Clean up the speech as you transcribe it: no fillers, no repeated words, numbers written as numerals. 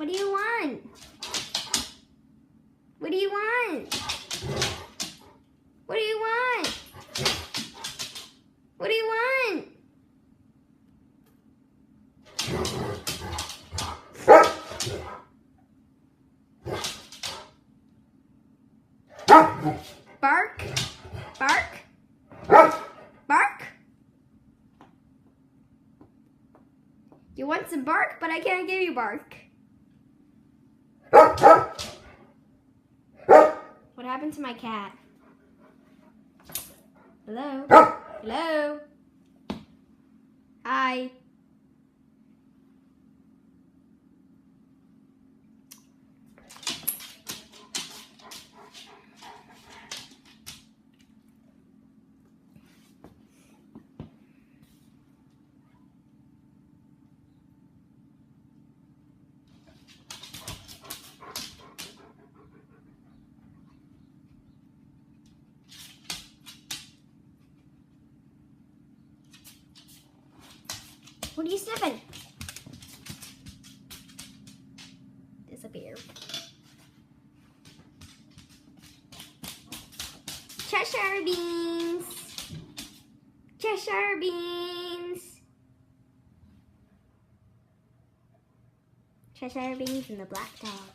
What do you want? What do you want? What do you want? What do you want? Bark? Bark? Bark? You want some bark, but I can't give you bark. What happened to my cat? Hello? Hello? Hi. What are you sniffing? Disappear. Cheshire beans. Cheshire beans. Cheshire beans and the black dog.